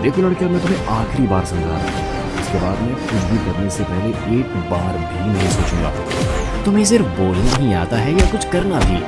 देखो लड़के, मैं तुम्हें आखिरी बार समझा रहा हूँ। इसके बाद मैं कुछ भी करने से पहले एक बार भी नहीं सोचूंगा। तुम्हें सिर्फ बोलना ही आता है या कुछ करना भी?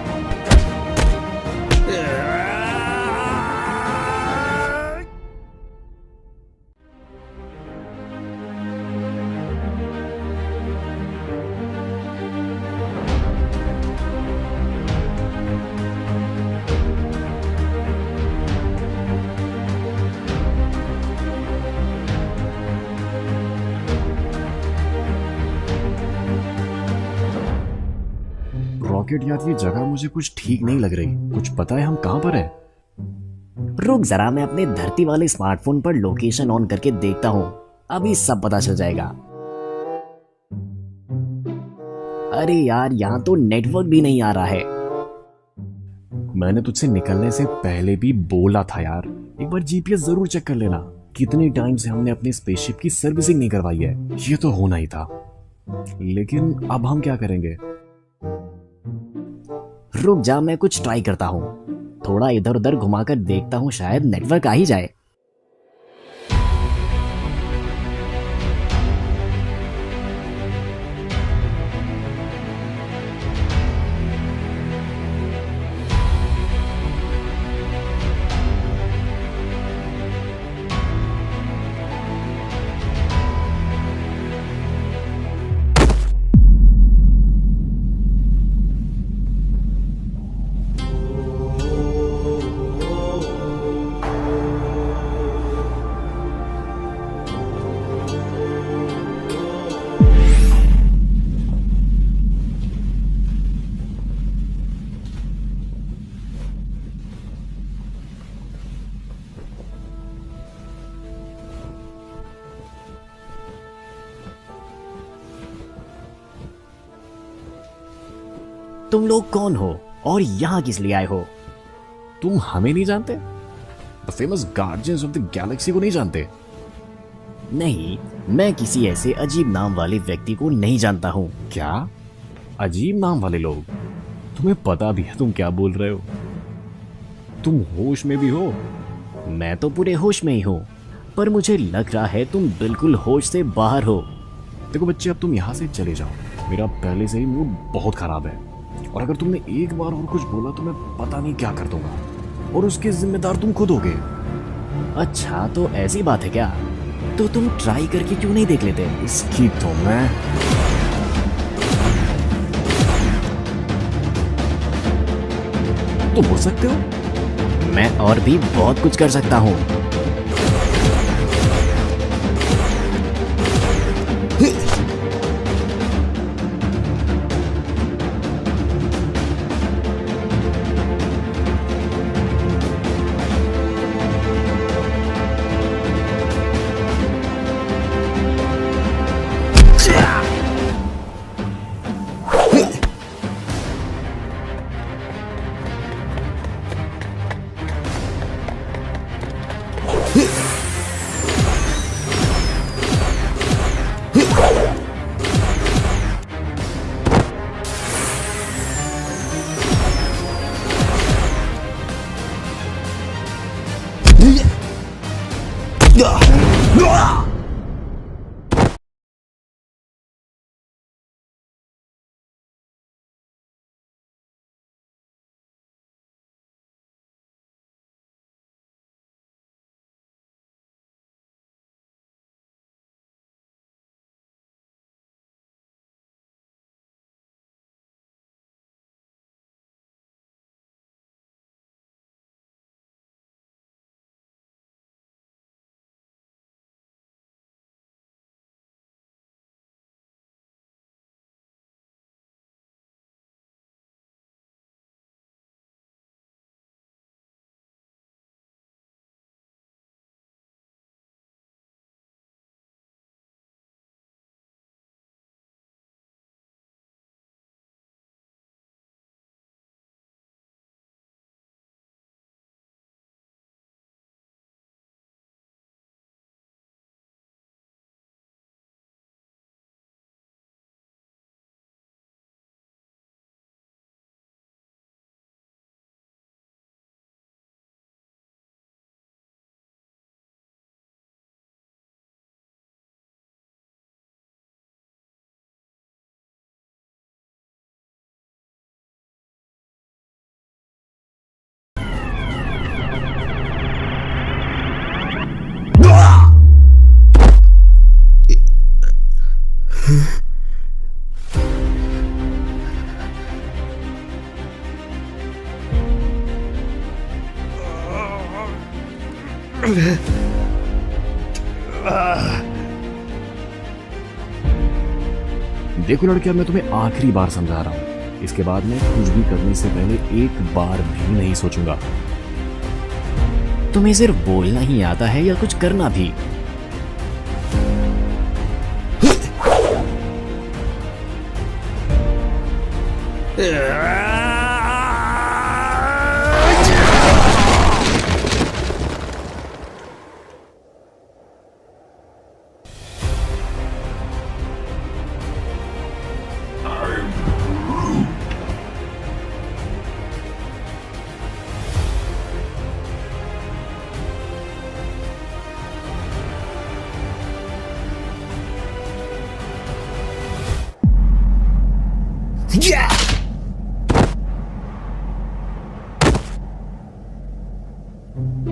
रॉकेट यार, ये जगह मुझे कुछ ठीक नहीं लग रही। कुछ पता है हम कहाँ पर हैं? रुक जरा, मैं अपने धरती वाले स्मार्टफोन पर लोकेशन ऑन करके देखता हूँ। अभी सब पता चल जाएगा। अरे यार, यहाँ तो नेटवर्क भी नहीं आ रहा है। मैंने तुझसे निकलने से पहले भी बोला था यार, एक बार जीपीएस जरूर चेक कर लेना। कितने टाइम से हमने अपने स्पेसशिप की सर्विसिंग नहीं करवाई है। ये तो होना ही था। लेकिन अब हम क्या करेंगे? रुक जा, मैं कुछ ट्राई करता हूँ। थोड़ा इधर उधर घुमाकर देखता हूँ, शायद नेटवर्क आ ही जाए। तुम लोग कौन हो और यहाँ किस लिए आए हो? तुम हमें नहीं जानते? The famous guardians of the Galaxy को नहीं जानते? नहीं, मैं किसी ऐसे अजीब नाम वाले व्यक्ति को नहीं जानता हूँ। क्या? अजीब नाम वाले लोग? तुम्हें पता भी है तुम क्या बोल रहे हो? तुम होश में भी हो? मैं तो पूरे होश में ही हूँ, पर मुझे लग रहा है तुम बिल्कुल होश से बाहर हो। देखो बच्चे, अब तुम यहाँ से चले जाओ। मेरा पहले से ही मूड बहुत खराब है, और अगर तुमने एक बार और कुछ बोला तो मैं पता नहीं क्या कर दूंगा, और उसके जिम्मेदार तुम खुद होगे। अच्छा, तो ऐसी बात है क्या? तो तुम ट्राई करके क्यों नहीं देख लेते? इसकी तो मैं तुम हो सकते हो। मैं और भी बहुत कुछ कर सकता हूँ। देखो लड़के, अब मैं तुम्हें आखिरी बार समझा रहा हूँ, इसके बाद मैं कुछ भी करने से पहले एक बार भी नहीं सोचूंगा। तुम्हें सिर्फ बोलना ही आता है या कुछ करना भी?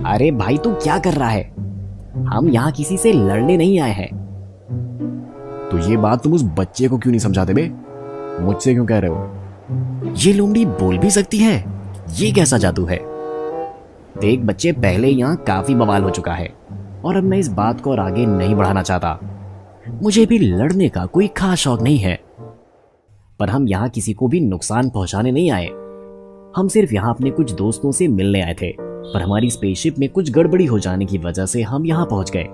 अरे भाई, तू क्या कर रहा है? हम यहाँ किसी से लड़ने नहीं आए हैं। तो ये बात तुम उस बच्चे को क्यों नहीं समझाते बे? मुझसे क्यों कह रहे हो? ये लोमड़ी बोल भी सकती है? ये कैसा जादू है? देख बच्चे, पहले यहाँ काफी बवाल हो चुका है और अब मैं इस बात को और आगे नहीं बढ़ाना चाहता। मुझे भी लड़ने का कोई खास शौक नहीं है, पर हम यहाँ किसी को भी नुकसान पहुंचाने नहीं आए। हम सिर्फ यहाँ अपने कुछ दोस्तों से मिलने आए थे, पर हमारी स्पेसशिप में कुछ गड़बड़ी हो जाने की वजह से हम यहाँ पहुंच गए।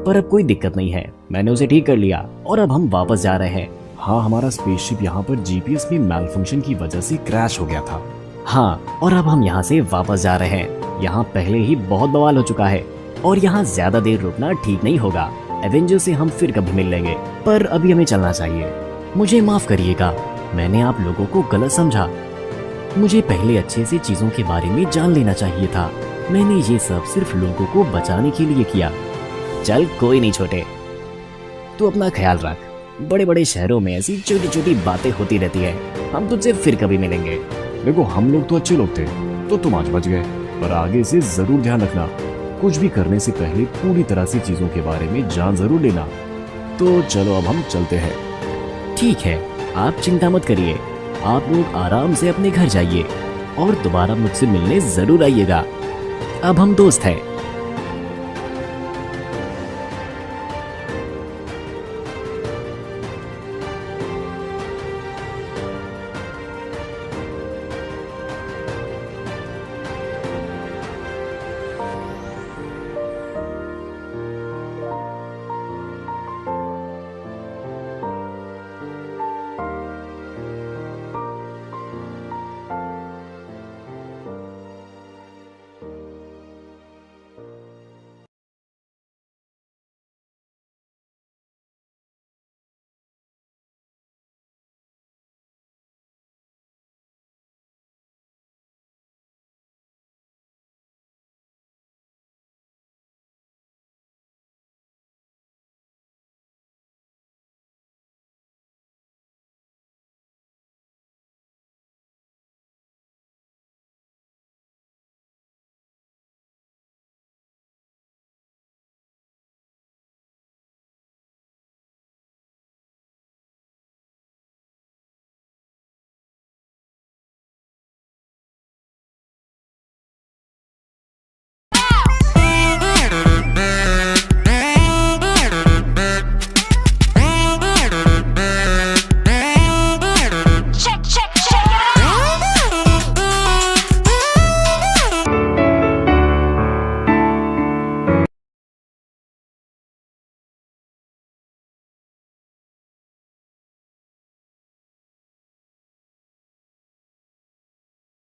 पर अब कोई दिक्कत नहीं है, मैंने उसे ठीक कर लिया और अब हम वापस जा रहे हैं। हाँ, हमारा स्पेसशिप यहाँ पर जीपीएस में मैलफंक्शन की वजह से क्रैश हो गया था। हाँ, और अब हम यहाँ से वापस जा रहे हैं। यहाँ पहले ही बहुत बवाल हो चुका है और यहाँ ज्यादा देर रुकना ठीक नहीं होगा। एवेंजर से हम फिर कभी मिल लेंगे, पर अभी हमें चलना चाहिए। मुझे माफ करिएगा, मैंने आप लोगों को गलत समझा। मुझे पहले अच्छे से चीजों के बारे में जान लेना चाहिए था। मैंने ये सब सिर्फ लोगों को बचाने के लिए किया। चल कोई नहीं छोटे, तू अपना ख्याल रख। बड़े बड़े शहरों में ऐसी छोटी छोटी बातें होती रहती है। हम तुझसे फिर कभी मिलेंगे। देखो, हम लोग तो अच्छे लोग थे, तो तुम आज बच गए, पर आगे से जरूर ध्यान रखना। कुछ भी करने से पहले पूरी तरह से चीजों के बारे में जान जरूर लेना। तो चलो अब हम चलते हैं। ठीक है, आप चिंता मत करिए। आप लोग आराम से अपने घर जाइए और दोबारा मुझसे मिलने जरूर आइएगा। अब हम दोस्त हैं।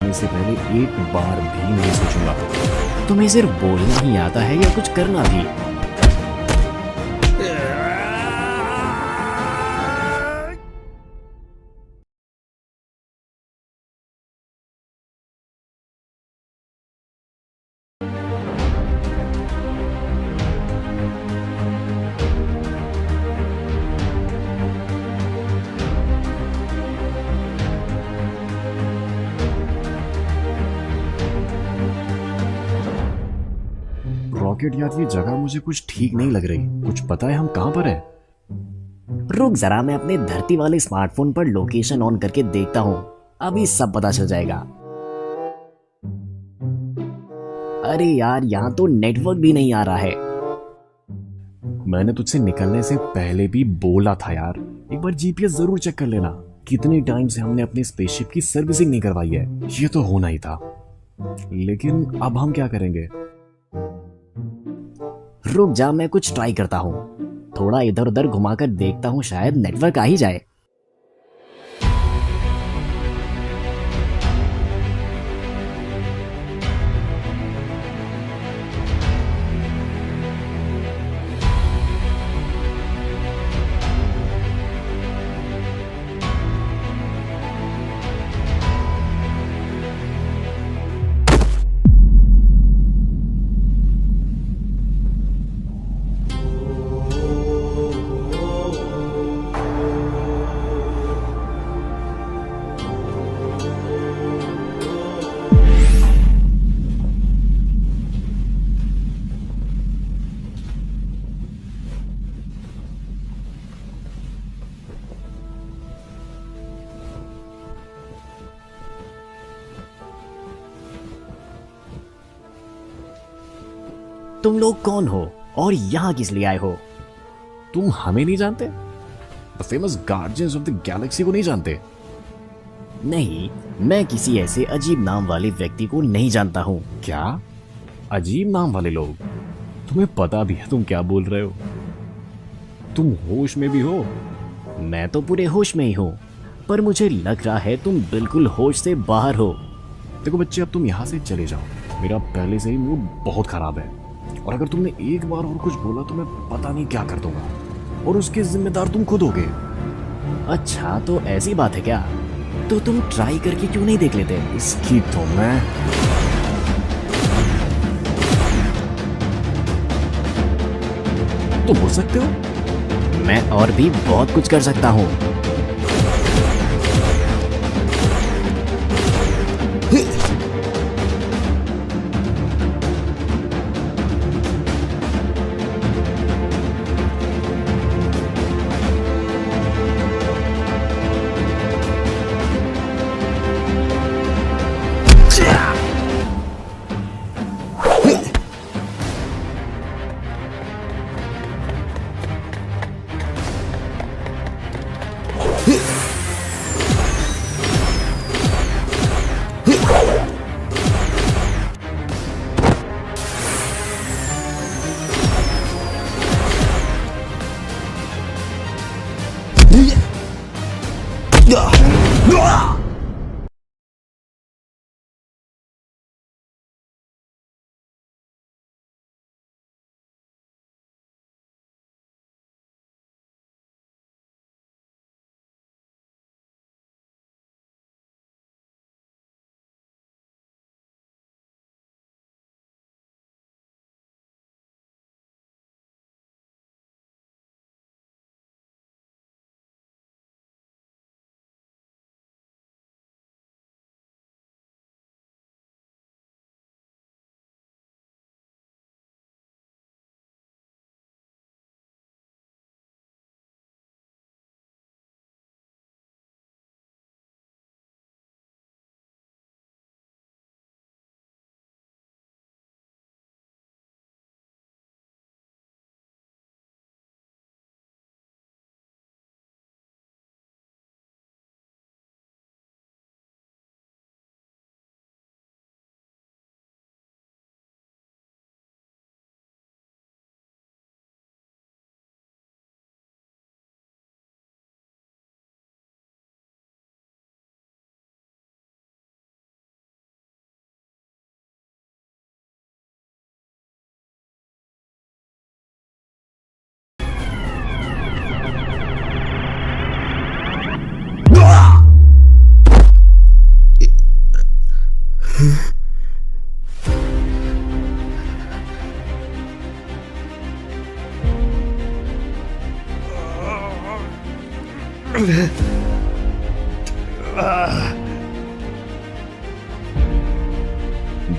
से पहले एक बार भी नहीं सोचूंगा। तुम्हें सिर्फ बोलना ही आता है या कुछ करना भी? रॉकेट यार, ये जगह मुझे कुछ ठीक नहीं लग रही। कुछ पता है हम कहाँ पर हैं? रुक जरा, मैं अपने धरती वाले स्मार्टफोन पर लोकेशन ऑन करके देखता हूँ। अभी सब पता चल जाएगा। अरे यार, यहाँ तो नेटवर्क भी नहीं आ रहा है। मैंने तुझसे निकलने से पहले भी बोला था यार, एक बार जीपीएस जरूर चेक कर लेना। कितने टाइम से हमने अपने स्पेसशिप की सर्विसिंग नहीं करवाई है, ये तो होना ही था। लेकिन अब हम क्या करेंगे? रुक जा, मैं कुछ ट्राई करता हूँ। थोड़ा इधर उधर घुमाकर देखता हूँ, शायद नेटवर्क आ ही जाए। तुम लोग कौन हो और यहाँ किस लिए आए हो? तुम हमें नहीं जानते? The famous guardians of the Galaxy को नहीं जानते? नहीं, मैं किसी ऐसे अजीब नाम वाले व्यक्ति को नहीं जानता हूँ। क्या अजीब नाम वाले लोग? तुम्हें पता भी है तुम क्या बोल रहे हो? तुम होश में भी हो? मैं तो पूरे होश में ही हूँ, पर मुझे लग रहा है तुम बिल्कुल होश से बाहर हो। देखो बच्चे, अब तुम यहाँ से चले जाओ। मेरा पहले से ही मूड बहुत खराब है, और अगर तुमने एक बार और कुछ बोला तो मैं पता नहीं क्या कर दूंगा, और उसके जिम्मेदार तुम खुद होगे। अच्छा, तो ऐसी बात है क्या? तो तुम ट्राई करके क्यों नहीं देख लेते? इसकी तो मैं तुम हो सकते हो। मैं और भी बहुत कुछ कर सकता हूँ।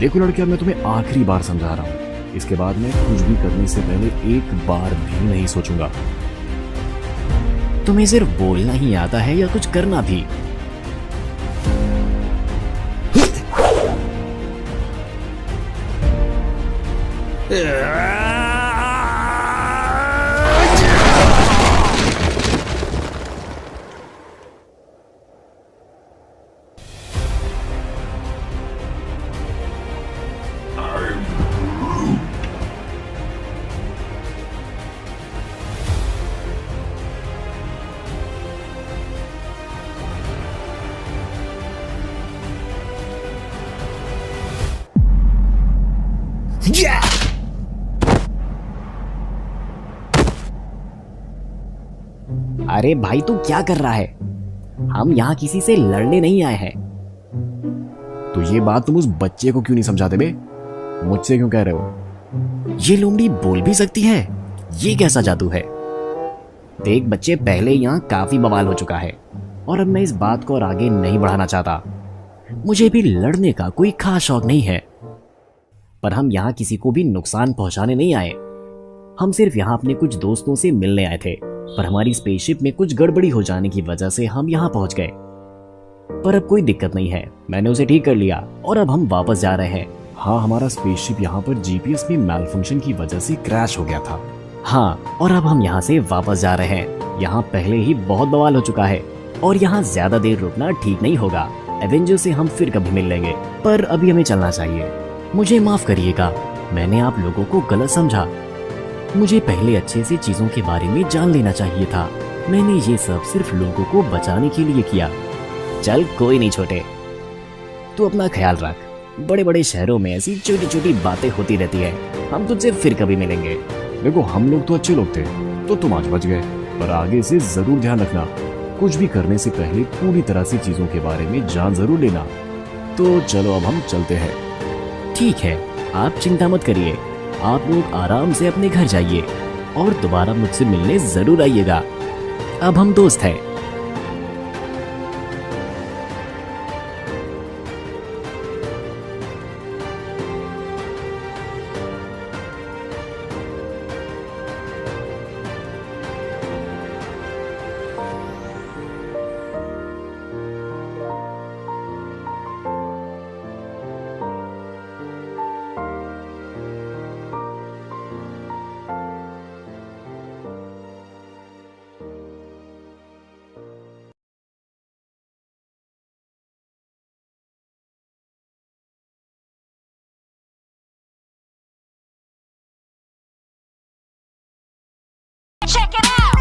देखो लड़कियां, मैं तुम्हें आखिरी बार समझा रहा हूं, इसके बाद मैं कुछ भी करने से पहले एक बार भी नहीं सोचूंगा। तुम्हें सिर्फ बोलना ही आता है या कुछ करना भी? अरे भाई तू क्या कर रहा है? हम यहाँ किसी से लड़ने नहीं आए हैं। तो ये बात तुम उस बच्चे को क्यों नहीं समझाते बे? मुझसे क्यों कह रहे हो? ये लोमड़ी बोल भी सकती है? ये कैसा जादू है? देख बच्चे, पहले यहाँ काफी बवाल हो चुका है और अब मैं इस बात को और आगे नहीं बढ़ाना चाहता। मुझे भी लड़ने का कोई खास शौक नहीं है, पर हम यहाँ किसी को भी नुकसान पहुंचाने नहीं आए। हम सिर्फ यहाँ अपने कुछ दोस्तों से मिलने आए थे, पर हमारी स्पेसशिप में कुछ गड़बड़ी हो जाने की वजह से हम यहाँ पहुंच गए। पर अब कोई दिक्कत नहीं है, मैंने उसे ठीक कर लिया और अब हम वापस जा रहे हैं। हाँ, हमारा स्पेसशिप यहाँ पर जीपीएस में मैलफंक्शन की वजह से क्रैश हो गया था। हाँ, और अब हम यहाँ से वापस जा रहे हैं। यहाँ पहले ही बहुत बवाल हो चुका है और यहाँ ज्यादा देर रुकना ठीक नहीं होगा। एवेंजर से हम फिर कभी मिल लेंगे, पर अभी हमें चलना चाहिए। मुझे माफ करिएगा, मैंने आप लोगों को गलत समझा। मुझे पहले अच्छे से चीजों के बारे में जान लेना चाहिए था। मैंने ये सब सिर्फ लोगों को बचाने के लिए किया। चल कोई नहीं छोटे, तू अपना ख्याल रख। बड़े बड़े शहरों में ऐसी छोटी छोटी बातें होती रहती है। हम तुझसे फिर कभी मिलेंगे। देखो, हम लोग तो अच्छे लोग थे, तो तुम आज बच गए, पर आगे से जरूर ध्यान रखना। कुछ भी करने से पहले पूरी तरह से चीजों के बारे में जान जरूर लेना। तो चलो अब हम चलते हैं। ठीक है, आप चिंता मत करिए। आप लोग आराम से अपने घर जाइए और दोबारा मुझसे मिलने जरूर आइएगा। अब हम दोस्त हैं। Check it out.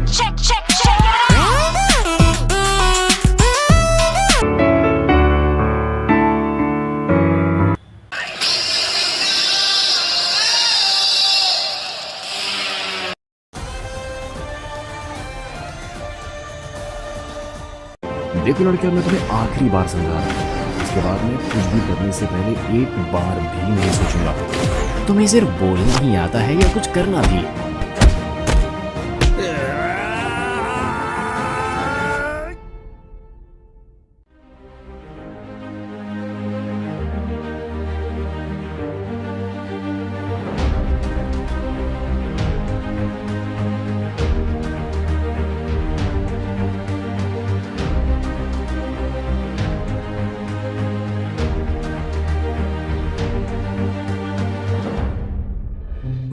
Check it out. देखो लड़के, मैं तुम्हें आखिरी बार समझा रहा हूँ। इसके बाद मैं कुछ भी करने से पहले एक बार भी नहीं सोचूंगा। तुम्हें सिर्फ बोलना ही आता है या कुछ करना भी?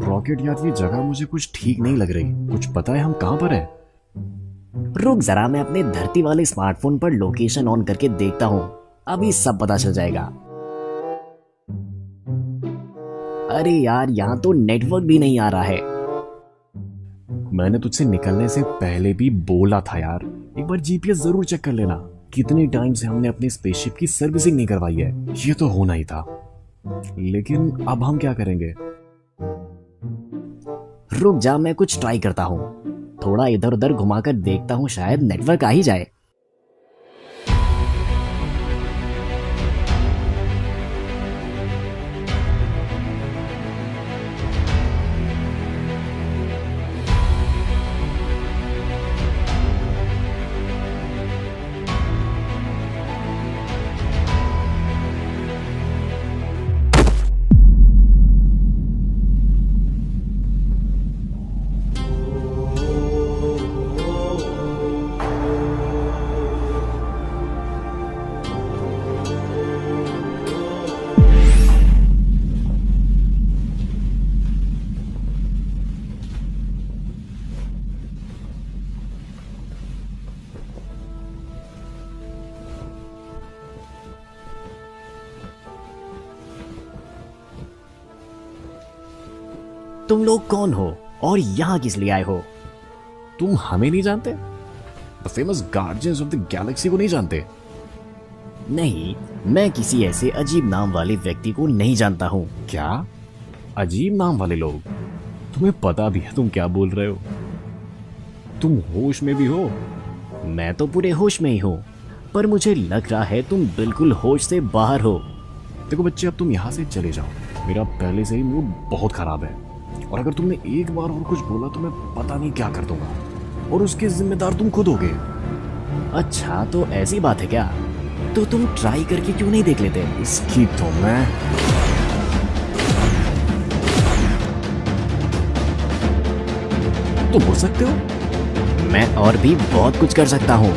रॉकेट यार, ये जगह मुझे कुछ ठीक नहीं लग रही। कुछ पता है हम कहाँ पर हैं? रुक जरा, मैं अपने धरती वाले स्मार्टफोन पर लोकेशन ऑन करके देखता हूँ। अभी सब पता चल जाएगा। अरे यार, यहाँ तो नेटवर्क भी नहीं आ रहा है। मैंने तुझसे निकलने से पहले भी बोला था यार, एक बार जीपीएस जरूर चेक कर लेना। कितने टाइम से हमने अपने स्पेसशिप की सर्विसिंग नहीं करवाई है। ये तो होना ही था, लेकिन अब हम क्या करेंगे? रुक जा, मैं कुछ ट्राई करता हूँ। थोड़ा इधर उधर घुमाकर देखता हूँ, शायद नेटवर्क आ ही जाए। तुम लोग कौन हो और यहाँ किस लिए आए हो? तुम हमें नहीं जानते? The famous guardians of the Galaxy को नहीं जानते? नहीं, मैं किसी ऐसे अजीब नाम वाले व्यक्ति को नहीं जानता हूँ। क्या अजीब नाम वाले लोग? तुम्हें पता भी है तुम क्या बोल रहे हो? तुम होश में भी हो? मैं तो पूरे होश में ही हूँ, पर मुझे लग रहा है तुम बिल्कुल होश से बाहर हो। देखो बच्चे, अब तुम यहाँ से चले जाओ। मेरा पहले से ही मूड बहुत खराब है, और अगर तुमने एक बार और कुछ बोला तो मैं पता नहीं क्या कर दूंगा, और उसके जिम्मेदार तुम खुद होगे। अच्छा, तो ऐसी बात है क्या? तो तुम ट्राई करके क्यों नहीं देख लेते? इसकी तो मैं तुम बोल सकते हो। मैं और भी बहुत कुछ कर सकता हूँ।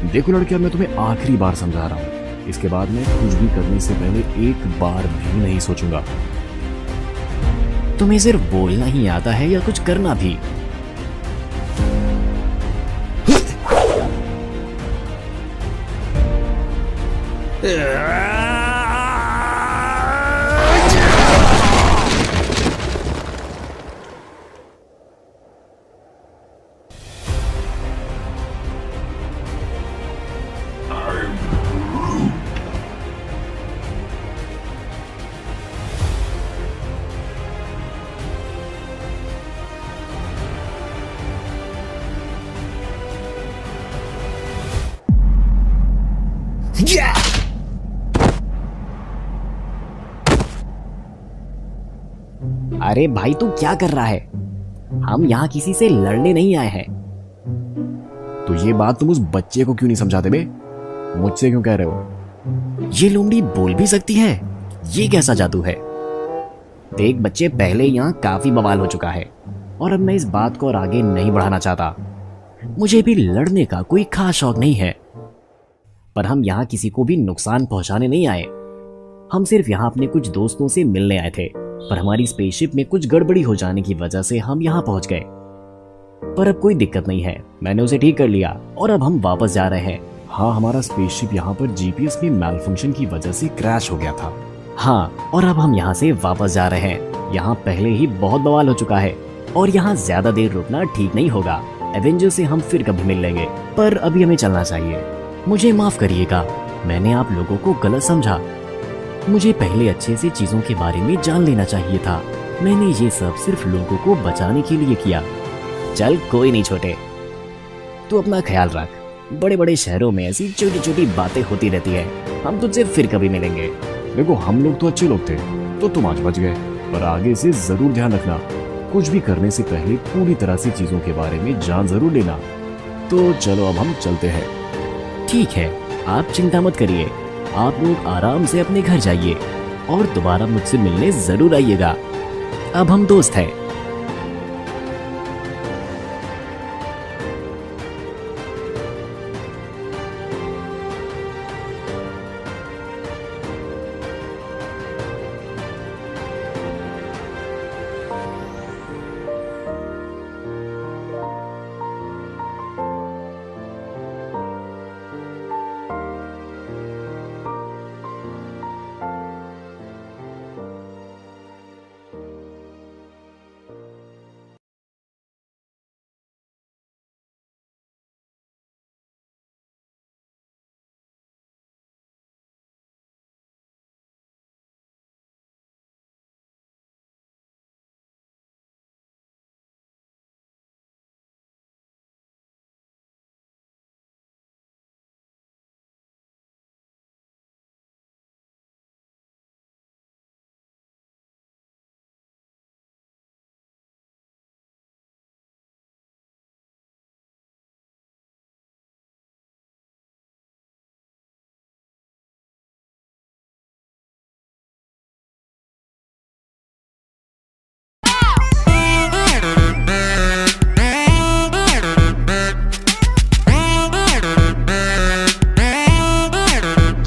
देखो लड़कियां, मैं तुम्हें आखिरी बार समझा रहा हूं, इसके बाद मैं कुछ भी करने से पहले एक बार भी नहीं सोचूंगा। तुम्हें सिर्फ बोलना ही आता है या कुछ करना भी? अरे भाई, तू क्या कर रहा है? हम यहाँ किसी से लड़ने नहीं आए हैं। तो ये बात तुम उस बच्चे को क्यों नहीं समझाते बे? मुझसे क्यों कह रहे हो? ये लोमड़ी बोल भी सकती है? ये कैसा जादू है? देख बच्चे, पहले यहाँ काफी बवाल हो चुका है और अब मैं इस बात को और आगे नहीं बढ़ाना चाहता। मुझे भी लड़ने का कोई खास शौक नहीं है, पर हम यहाँ किसी को भी नुकसान पहुंचाने नहीं आए। हम सिर्फ यहाँ अपने कुछ दोस्तों से मिलने आए थे, पर हमारी स्पेसशिप में कुछ गड़बड़ी हो जाने की वजह से हम यहाँ पहुंच गए। पर अब कोई दिक्कत नहीं है, मैंने उसे ठीक कर लिया और अब हम वापस जा रहे हैं। हाँ, हमारा स्पेसशिप यहाँ पर जीपीएस की मैलफंक्शन की वजह से क्रैश हो गया था। हाँ, और अब हम यहाँ से वापस जा रहे हैं। यहाँ पहले ही बहुत बवाल हो चुका है और यहाँ ज्यादा देर रुकना ठीक नहीं होगा। एवेंजर से हम फिर कभी मिल लेंगे, पर अभी हमें चलना चाहिए। मुझे माफ करिएगा, मैंने आप लोगों को गलत समझा। मुझे पहले अच्छे से चीजों के बारे में जान लेना चाहिए था। मैंने ये सब सिर्फ लोगों को बचाने के लिए किया। चल कोई नहीं छोटे, तू अपना ख्याल रख। बड़े बड़े शहरों में ऐसी छोटी छोटी बातें होती रहती है। हम तुझसे फिर कभी मिलेंगे। देखो, हम लोग तो अच्छे लोग थे, तो तुम आज बच गए, पर आगे से जरूर ध्यान रखना। कुछ भी करने से पहले पूरी तरह से चीजों के बारे में जान जरूर लेना। तो चलो अब हम चलते हैं। ठीक है, आप चिंता मत करिए। आप लोग आराम से अपने घर जाइए और दोबारा मुझसे मिलने जरूर आइएगा। अब हम दोस्त हैं।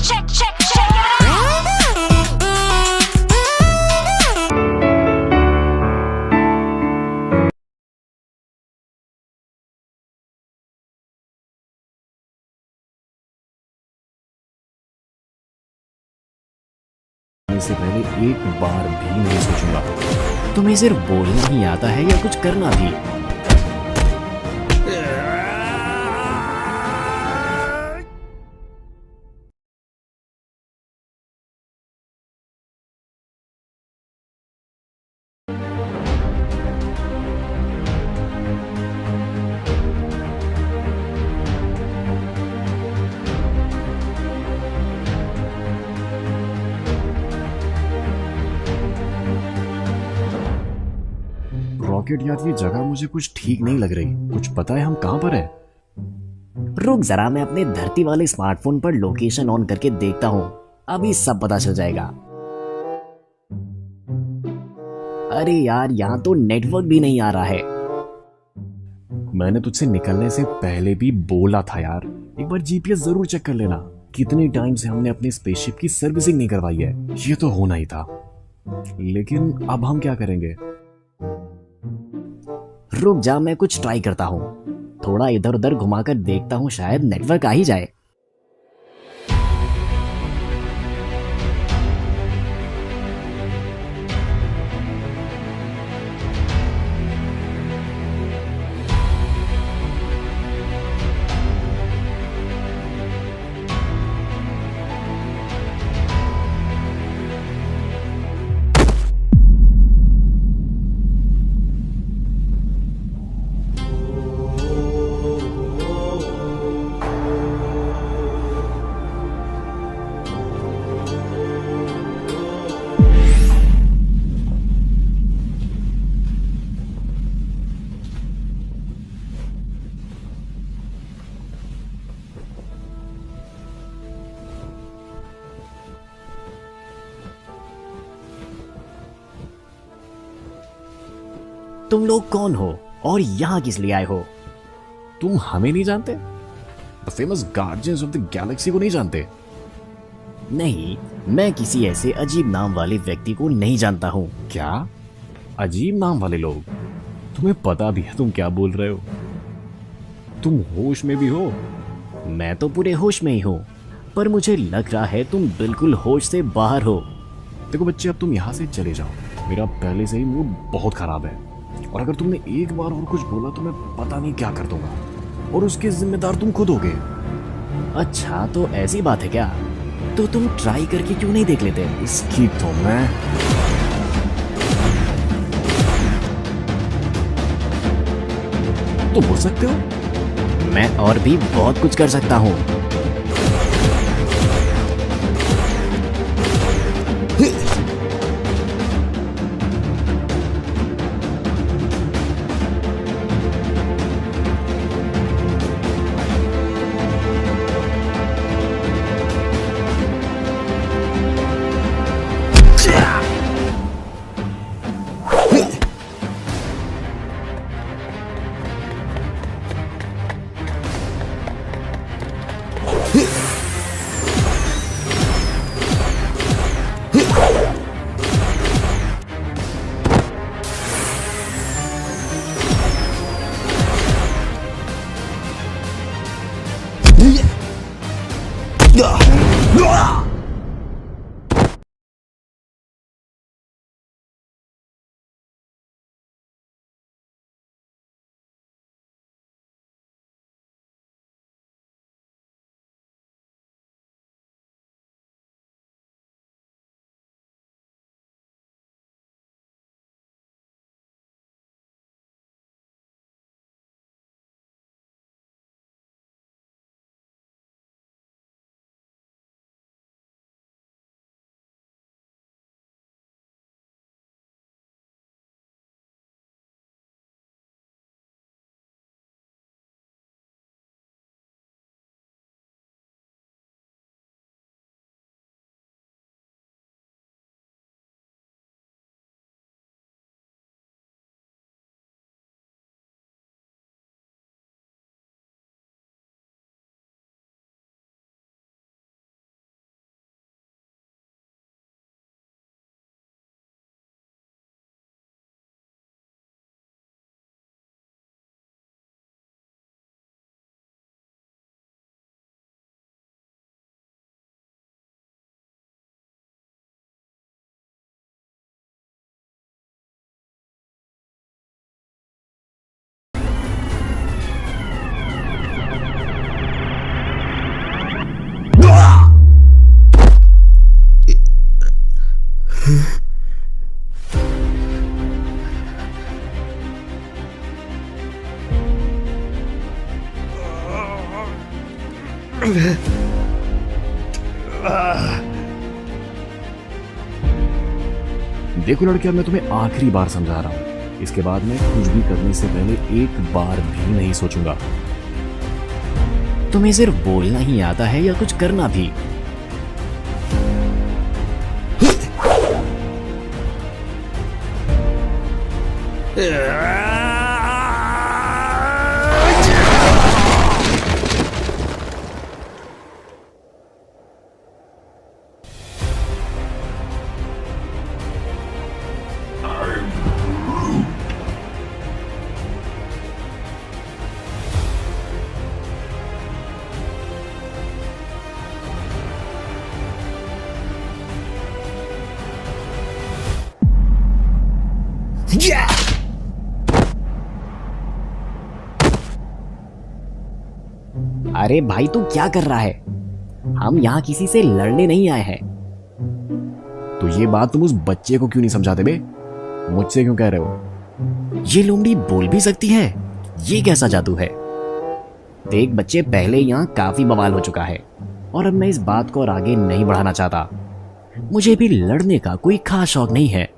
Check, check, check it out. से पहले एक बार भी नहीं सोचूंगा। तुम्हें सिर्फ बोलना ही आता है या कुछ करना भी? रॉकेट यार, ये जगह मुझे कुछ ठीक नहीं लग रही। कुछ पता है हम कहाँ पर हैं? रुक जरा, मैं अपने धरती वाले स्मार्टफोन पर लोकेशन ऑन करके देखता हूँ। अभी सब पता चल जाएगा। अरे यार, यहाँ तो नेटवर्क भी नहीं आ रहा है। मैंने तुझसे निकलने से पहले भी बोला था यार, एक बार जीपीएस जरूर चेक कर लेना। कितने टाइम से हमने अपने स्पेसशिप की सर्विसिंग नहीं करवाई है। ये तो होना ही था, लेकिन अब हम क्या करेंगे? रुक जा, मैं कुछ ट्राई करता हूँ। थोड़ा इधर उधर घुमाकर देखता हूँ, शायद नेटवर्क आ ही जाए। तुम लोग कौन हो और यहाँ किस लिए आए हो? तुम हमें नहीं जानते? The famous guardians of the Galaxy को नहीं जानते? नहीं, मैं किसी ऐसे अजीब नाम वाले व्यक्ति को नहीं जानता हूँ। क्या अजीब नाम वाले लोग? तुम्हें पता भी है तुम क्या बोल रहे हो? तुम होश में भी हो? मैं तो पूरे होश में ही हूँ, पर मुझे लग रहा है तुम बिल्कुल होश से बाहर हो। देखो बच्चे, अब तुम यहाँ से चले जाओ। मेरा पहले से ही मूड बहुत खराब है, और अगर तुमने एक बार और कुछ बोला तो मैं पता नहीं क्या कर दूंगा, और उसके जिम्मेदार तुम खुद होगे। अच्छा, तो ऐसी बात है क्या? तो तुम ट्राई करके क्यों नहीं देख लेते? इसकी तो मैं तो बोल सकते हो। मैं और भी बहुत कुछ कर सकता हूँ। देखो लड़कियां, मैं तुम्हें आखिरी बार समझा रहा हूँ, इसके बाद मैं कुछ भी करने से पहले एक बार भी नहीं सोचूंगा। तुम्हें सिर्फ बोलना ही आता है या कुछ करना भी? अरे भाई, तू क्या कर रहा है? हम यहाँ किसी से लड़ने नहीं आए हैं। तो ये बात तुम उस बच्चे को क्यों नहीं समझाते बे? मुझसे क्यों कह रहे हो? ये लोमड़ी बोल भी सकती है? ये कैसा जादू है? देख बच्चे, पहले यहाँ काफी बवाल हो चुका है और अब मैं इस बात को और आगे नहीं बढ़ाना चाहता। मुझे भी लड़ने का कोई खास शौक नहीं है,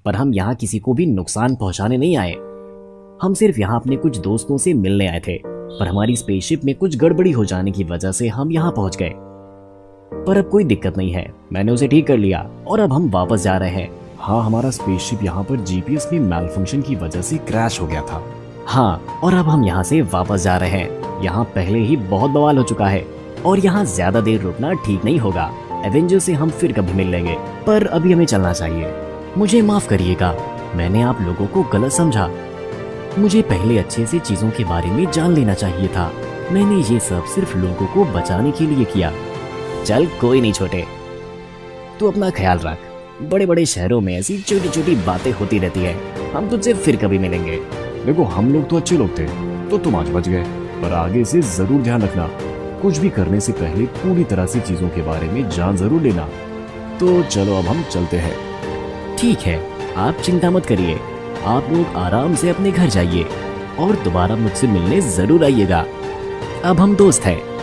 पर हम यहाँ किसी को भी नुकसान पहुंचाने नहीं आए। हम सिर्फ यहाँ अपने कुछ दोस्तों से मिलने आए थे, पर हमारी स्पेसशिप में कुछ गड़बड़ी हो जाने की वजह से हम यहाँ पहुंच गए। पर अब कोई दिक्कत नहीं है, मैंने उसे ठीक कर लिया और अब हम वापस जा रहे हैं। हाँ, हमारा स्पेसशिप यहाँ पर जीपीएस में मैलफंक्शन की वजह से क्रैश हो गया था। हाँ, और अब हम यहाँ से वापस जा रहे हैं। यहाँ पहले ही बहुत बवाल हो चुका है और यहाँ ज्यादा देर रुकना ठीक नहीं होगा। एवेंजर से हम फिर कभी मिल लेंगे, पर अभी हमें चलना चाहिए। मुझे माफ करिएगा, मैंने आप लोगों को गलत समझा। मुझे पहले अच्छे से चीजों के बारे में जान लेना चाहिए था। मैंने ये सब सिर्फ लोगों को बचाने के लिए किया। चल कोई नहीं छोटे, तू अपना ख्याल रख। बड़े बड़े शहरों में ऐसी छोटी छोटी बातें होती रहती है। हम तुझसे फिर कभी मिलेंगे। देखो हम लोग तो अच्छे लोग थे, तो तुम आज बच गए, पर आगे से जरूर ध्यान रखना। कुछ भी करने से पहले पूरी तरह से चीजों के बारे में जान जरूर लेना। तो चलो अब हम चलते हैं। ठीक है, आप चिंता मत करिए। आप लोग आराम से अपने घर जाइए और दोबारा मुझसे मिलने जरूर आइएगा। अब हम दोस्त हैं।